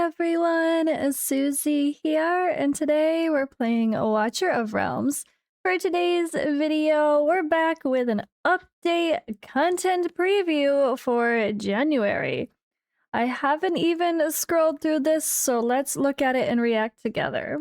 everyone, Suzi here, and today we're playing a Watcher of Realms. For today's video, we're back with an update content preview for January. I haven't even scrolled through this, so let's look at it and react together.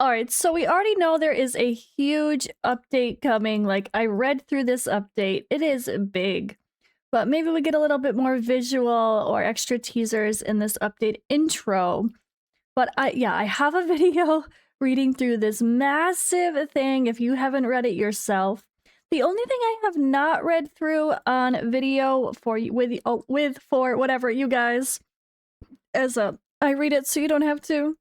Alright, so we already know there is a huge update coming. Like, I read through this update. It is big. But maybe we get a little bit more visual or extra teasers in this update intro. But I have a video reading through this massive thing if you haven't read it yourself. The only thing I have not read through on video for whatever you guys, I read it so you don't have to,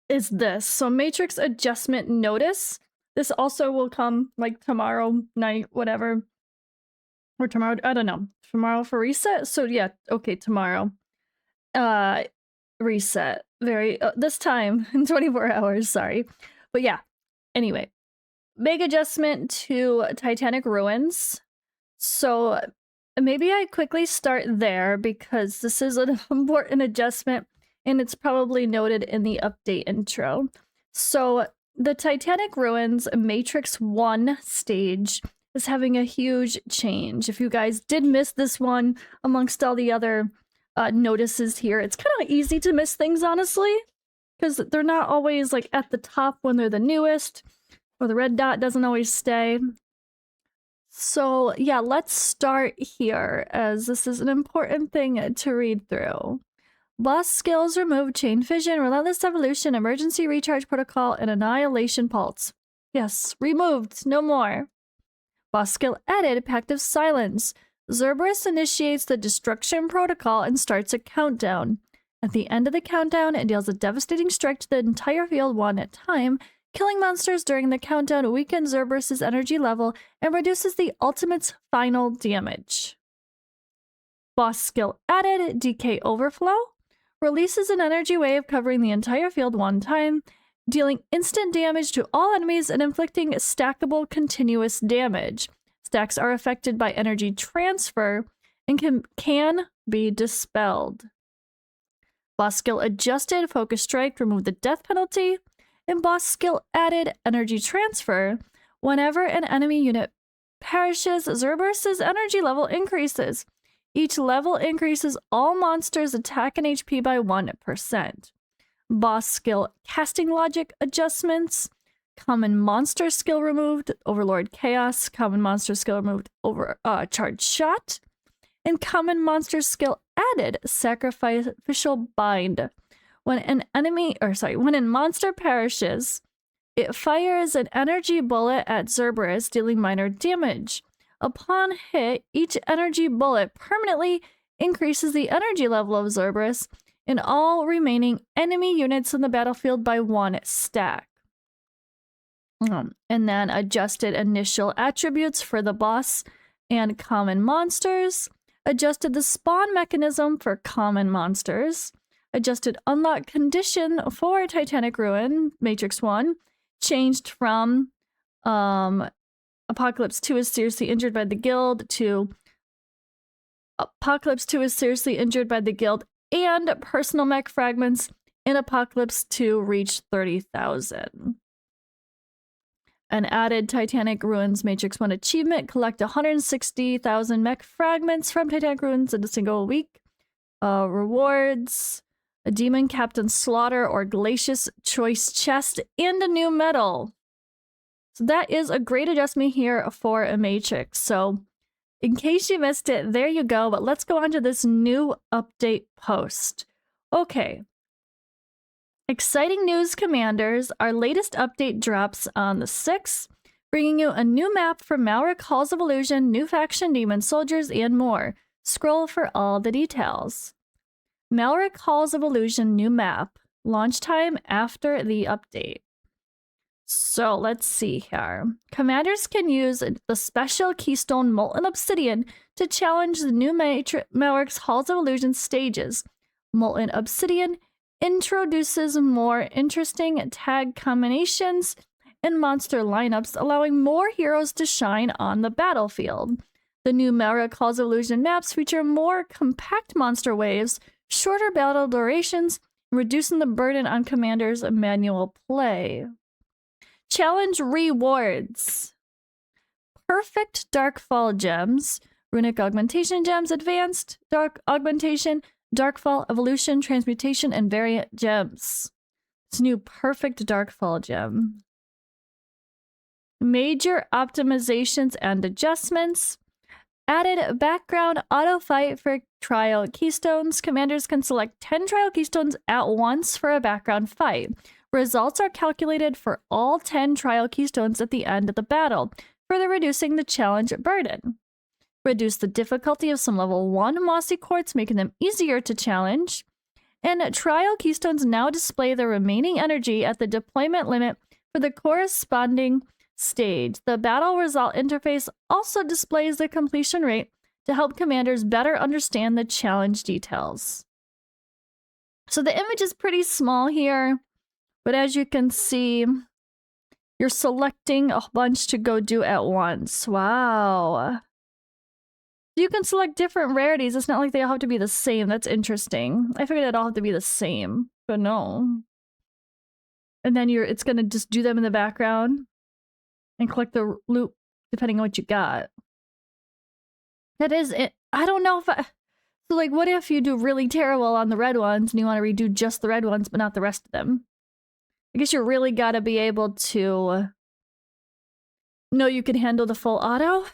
is this. So Matrix Adjustment Notice. This also will come like tomorrow night, whatever. Or tomorrow, I don't know. Tomorrow for reset? So yeah, okay, tomorrow. Reset. This time in 24 hours, sorry. But yeah, anyway. Big adjustment to Titanic Ruins. So maybe I quickly start there because this is an important adjustment. And it's probably noted in the update intro. So the Titanic Ruins Matrix 1 stage is having a huge change. If you guys did miss this one amongst all the other notices here, it's kind of easy to miss things, honestly, because they're not always like at the top when they're the newest, or the red dot doesn't always stay. So yeah, let's start here, as this is an important thing to read through. Boss skills removed: Chain Fission, Relentless Evolution, Emergency Recharge Protocol, and Annihilation Pulse. Yes, removed, no more. Boss skill added: Pact of Silence. Cerberus initiates the Destruction Protocol and starts a countdown. At the end of the countdown, it deals a devastating strike to the entire field one at a time. Killing monsters during the countdown weakens Cerberus's energy level and reduces the ultimate's final damage. Boss skill added: DK Overflow. Releases an energy wave covering the entire field one time, dealing instant damage to all enemies and inflicting stackable continuous damage. Stacks are affected by energy transfer and can be dispelled. Boss skill adjusted: Focus Strike, remove the death penalty. And boss skill added: Energy Transfer. Whenever an enemy unit perishes, Cerberus's energy level increases. Each level increases all monsters' attack and HP by 1%. Boss skill casting logic adjustments. Common monster skill removed: Overlord Chaos. Common monster skill removed: Charge Shot. And common monster skill added: Sacrificial Bind. When a monster perishes, it fires an energy bullet at Cerberus, dealing minor damage. Upon hit, each energy bullet permanently increases the energy level of Cerberus and all remaining enemy units in the battlefield by 1 stack. And then adjusted initial attributes for the boss and common monsters. Adjusted the spawn mechanism for common monsters. Adjusted unlock condition for Titanic Ruin, Matrix 1. Changed from Apocalypse 2 is seriously injured by the guild to Apocalypse 2 is seriously injured by the guild and personal mech fragments in Apocalypse 2 reach 30,000. An added Titanic Ruins Matrix 1 achievement: collect 160,000 mech fragments from Titanic Ruins in a single week. Rewards: a Demon Captain Slaughter or Glacius Choice chest and a new medal. So that is a great adjustment here for a Matrix. So in case you missed it, there you go. But let's go on to this new update post. Okay. Exciting news, Commanders. Our latest update drops on the 6th, bringing you a new map for Malrik Halls of Illusion, new faction demon soldiers, and more. Scroll for all the details. Malrik Halls of Illusion new map. Launch time after the update. So let's see here. Commanders can use the special keystone Molten Obsidian to challenge the new Malrik's Halls of Illusion stages. Molten Obsidian introduces more interesting tag combinations in monster lineups, allowing more heroes to shine on the battlefield. The new Malrik Halls of Illusion maps feature more compact monster waves, shorter battle durations, reducing the burden on commanders' manual play. Challenge rewards. Perfect Darkfall gems, Runic Augmentation gems, Advanced Dark Augmentation, Darkfall Evolution, Transmutation, and Variant gems. It's new Perfect Darkfall gem. Major optimizations and adjustments. Added background auto fight for trial keystones. Commanders can select 10 trial keystones at once for a background fight. Results are calculated for all 10 trial keystones at the end of the battle, further reducing the challenge burden. Reduce the difficulty of some level 1 mossy quartz, making them easier to challenge. And trial keystones now display the remaining energy at the deployment limit for the corresponding stage. The battle result interface also displays the completion rate to help commanders better understand the challenge details. So the image is pretty small here, but as you can see, you're selecting a bunch to go do at once. Wow. You can select different rarities. It's not like they all have to be the same. That's interesting. I figured they'd all have to be the same, but no. And then it's gonna just do them in the background and collect the loot depending on what you got. That is it. I don't know if so like, what if you do really terrible on the red ones and you want to redo just the red ones but not the rest of them? I guess you really gotta be able to know you can handle the full auto.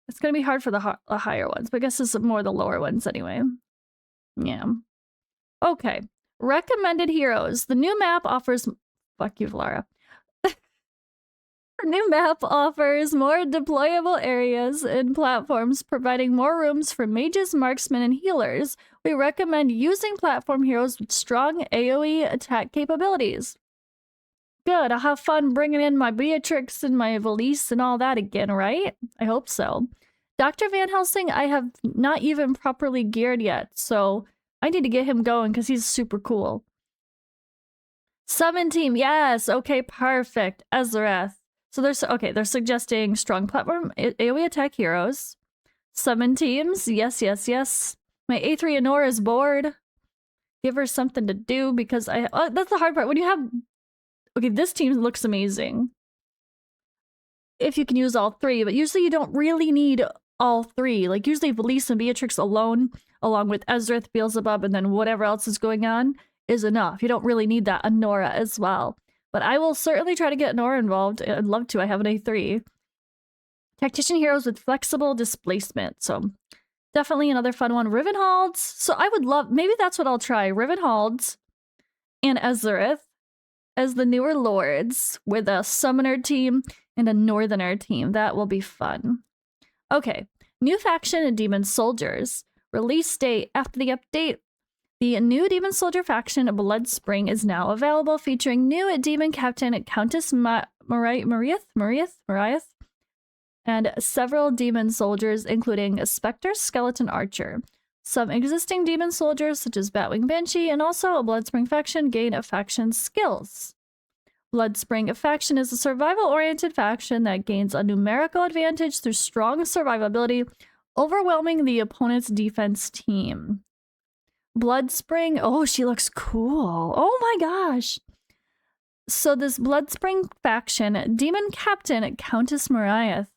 It's gonna be hard for the higher ones, but I guess it's more the lower ones anyway. Yeah. Okay. Recommended heroes. The new map offers... Fuck you, Vlara. The new map offers more deployable areas and platforms, providing more rooms for mages, marksmen, and healers. We recommend using platform heroes with strong AoE attack capabilities. Good, I'll have fun bringing in my Beatrix and my Valise and all that again, right? I hope so. Dr. Van Helsing, I have not even properly geared yet, so I need to get him going because he's super cool. Summon team, yes, okay, perfect. Ezreth. So they're suggesting strong platform AoE attack heroes. Summon teams, yes, yes, yes. My A3 Anora is bored. Give her something to do because that's the hard part. When you have... Okay, this team looks amazing. If you can use all three, but usually you don't really need all three. Like usually Valise and Beatrix alone, along with Ezrith, Beelzebub, and then whatever else is going on is enough. You don't really need that Anora as well. But I will certainly try to get Anora involved. I'd love to. I have an A3. Tactician heroes with flexible displacement. So definitely another fun one. Rivenhalds. So I would love... Maybe that's what I'll try. Rivenhalds and Ezrith as the newer lords with a summoner team and a northerner team. That will be fun. Okay. New faction and Demon Soldiers. Release date after the update. The new Demon Soldier faction, Bloodspring, is now available, featuring new Demon Captain Countess Marieth, and several Demon Soldiers, including a Spectre Skeleton Archer. Some existing Demon Soldiers, such as Batwing Banshee, and also a Bloodspring faction, gain a faction skills. Bloodspring faction is a survival-oriented faction that gains a numerical advantage through strong survivability, overwhelming the opponent's defense team. Bloodspring, oh, she looks cool. Oh my gosh. So this Bloodspring faction, Demon Captain Countess Marieth,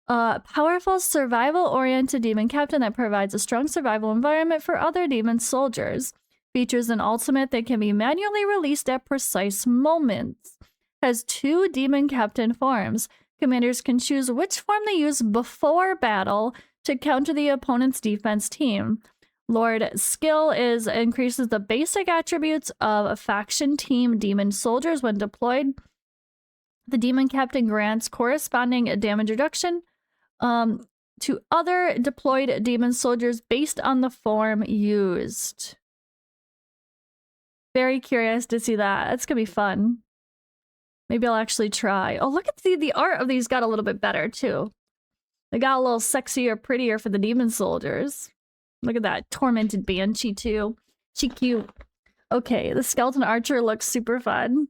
a powerful survival-oriented demon captain that provides a strong survival environment for other demon soldiers. Features an ultimate that can be manually released at precise moments. Has 2 demon captain forms. Commanders can choose which form they use before battle to counter the opponent's defense team. Lord skill increases the basic attributes of a faction team demon soldiers when deployed. The demon captain grants corresponding damage reduction to other deployed demon soldiers based on the form used. Very curious to see that. It's gonna be fun. Maybe I'll actually try. Oh, look at the art of these got a little bit better too. They got a little sexier, prettier for the demon soldiers. Look at that tormented banshee too. She cute. Okay, the skeleton archer looks super fun.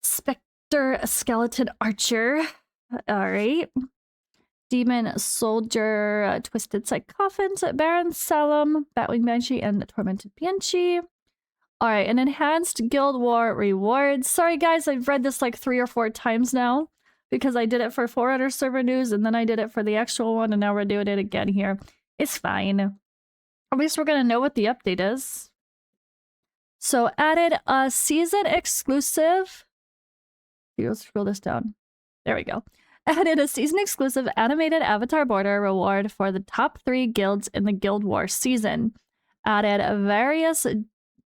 Spectre Skeleton Archer. Alright. Demon Soldier, Twisted Psychophant, Baron Salem, Batwing Banshee, and Tormented Banshee. Alright, and Enhanced Guild War Rewards. Sorry guys, I've read this like 3 or 4 times now because I did it for Forerunner server news and then I did it for the actual one and now we're doing it again here. It's fine. At least we're gonna know what the update is. So added a season exclusive. Let's scroll this down. There we go. Added a season-exclusive animated avatar border reward for the top 3 guilds in the Guild War season. Added various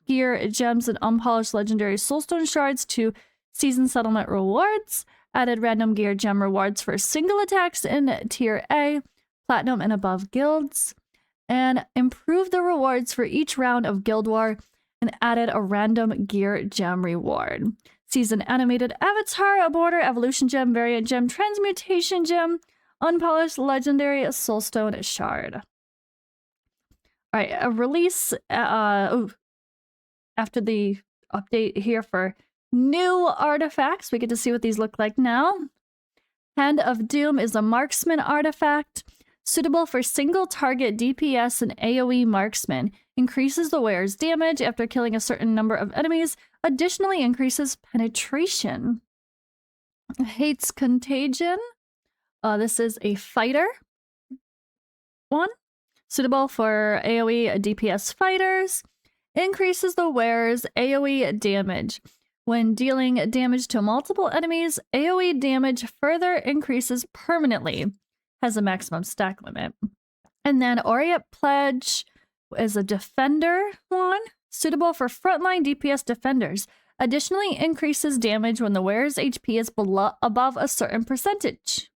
gear, gems, and unpolished legendary soulstone shards to season settlement rewards. Added random gear gem rewards for single attacks in Tier A, Platinum, and above guilds. And improved the rewards for each round of Guild War and added a random gear gem reward. Season animated avatar, a border, evolution gem, variant gem, transmutation gem, unpolished legendary soulstone shard. Alright, a release after the update here for new artifacts. We get to see what these look like now. Hand of Doom is a marksman artifact. Suitable for single target DPS and AoE marksman. Increases the wearer's damage after killing a certain number of enemies. Additionally increases penetration. Hates Contagion. This is a fighter one. Suitable for AoE DPS fighters. Increases the wearer's AoE damage. When dealing damage to multiple enemies, AoE damage further increases permanently. Has a maximum stack limit. And then Orient Pledge is a defender one. Suitable for frontline DPS defenders. Additionally increases damage when the wearer's HP is above a certain percentage.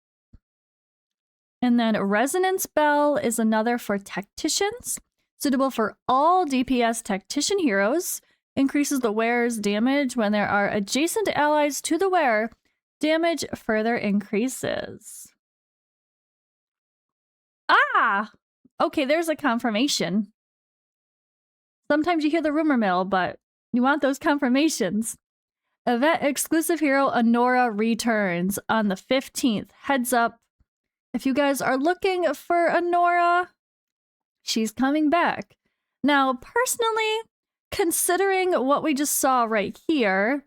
And then Resonance Bell is another for tacticians. Suitable for all DPS tactician heroes. Increases the wearer's damage when there are adjacent allies to the wearer. Damage further increases. Ah! Okay, there's a confirmation. Sometimes you hear the rumor mill, but you want those confirmations. Event exclusive hero Anora returns on the 15th. Heads up. If you guys are looking for Anora, she's coming back. Now, personally, considering what we just saw right here,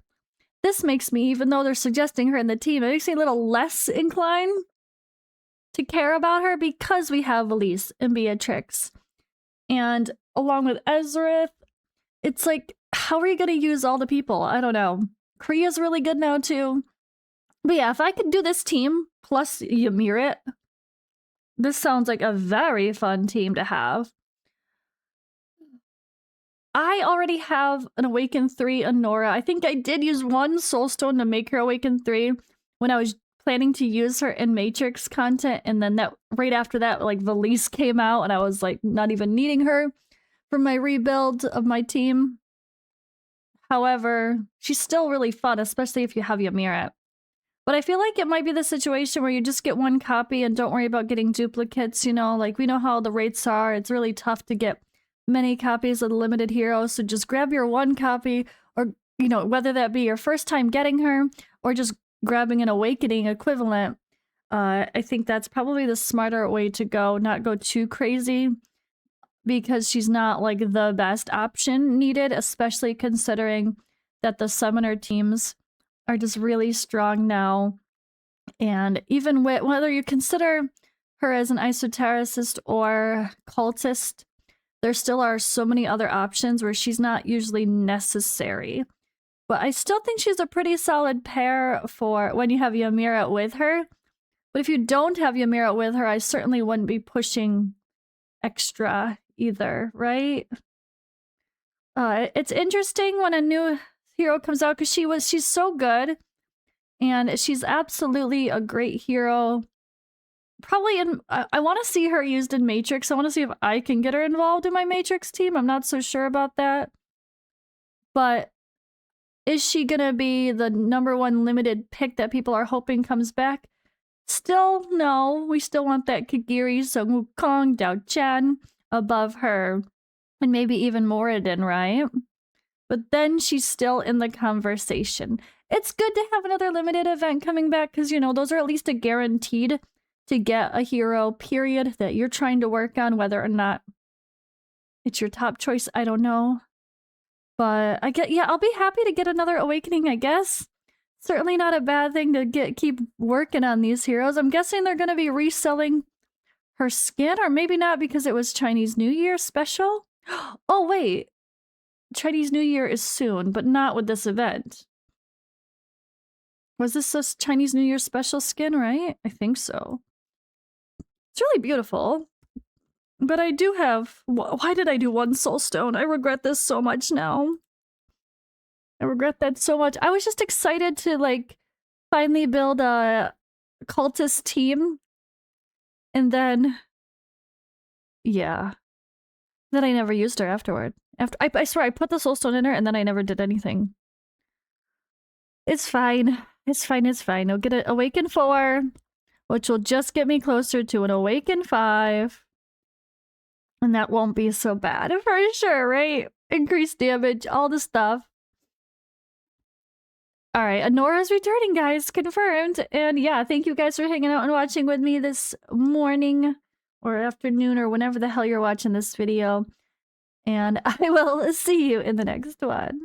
this makes me, even though they're suggesting her in the team, it makes me a little less inclined to care about her because we have Elise and Beatrix. And along with Ezrith, it's like, how are you going to use all the people? I don't know. Kriya's really good now too. But yeah, if I could do this team plus Ymir, this sounds like a very fun team to have. I already have an Awaken 3 Anora. I think I did use one Soulstone to make her Awaken 3 when I was planning to use her in Matrix content, and then that right after that, like, Valise came out, and I was like not even needing her for my rebuild of my team. However, she's still really fun, especially if you have Ymir. But I feel like it might be the situation where you just get one copy and don't worry about getting duplicates, you know? Like, we know how the rates are. It's really tough to get many copies of the limited hero, so just grab your one copy, or, you know, whether that be your first time getting her, or just grabbing an Awakening equivalent. I think that's probably the smarter way to go, not go too crazy, because she's not like the best option needed, especially considering that the summoner teams are just really strong now. And even with, whether you consider her as an esotericist or cultist, there still are so many other options where she's not usually necessary. But I still think she's a pretty solid pair for when you have Ymir with her. But if you don't have Ymir with her, I certainly wouldn't be pushing extra either, right? It's interesting when a new hero comes out because she's so good, and she's absolutely a great hero. Probably in, I want to see her used in Matrix. I want to see if I can get her involved in my Matrix team. I'm not so sure about that. But is she gonna be the #1 limited pick that people are hoping comes back? Still, no. We still want that Kagiri, Sung Wukong, Dao Chen above her. And maybe even Moradin, right? But then she's still in the conversation. it's good to have another limited event coming back because, you know, those are at least a guaranteed to get a hero, period, that you're trying to work on, whether or not it's your top choice, I don't know. But I'll be happy to get another awakening, I guess. Certainly not a bad thing to keep working on these heroes. I'm guessing they're going to be reselling her skin, or maybe not because it was Chinese New Year special. Oh, wait. Chinese New Year is soon, but not with this event. Was this a Chinese New Year special skin, right? I think so. It's really beautiful. But I do have... Why did I do one soul stone? I regret this so much now. I regret that so much. I was just excited to, like, finally build a cultist team. And then... Yeah. Then I never used her afterward. I swear, I put the soul stone in her and then I never did anything. It's fine. It's fine, it's fine. I'll get an Awaken 4, which will just get me closer to an Awaken 5. And that won't be so bad for sure, right? Increased damage, all the stuff. Alright, Anora's returning, guys. Confirmed. And yeah, thank you guys for hanging out and watching with me this morning or afternoon or whenever the hell you're watching this video. And I will see you in the next one.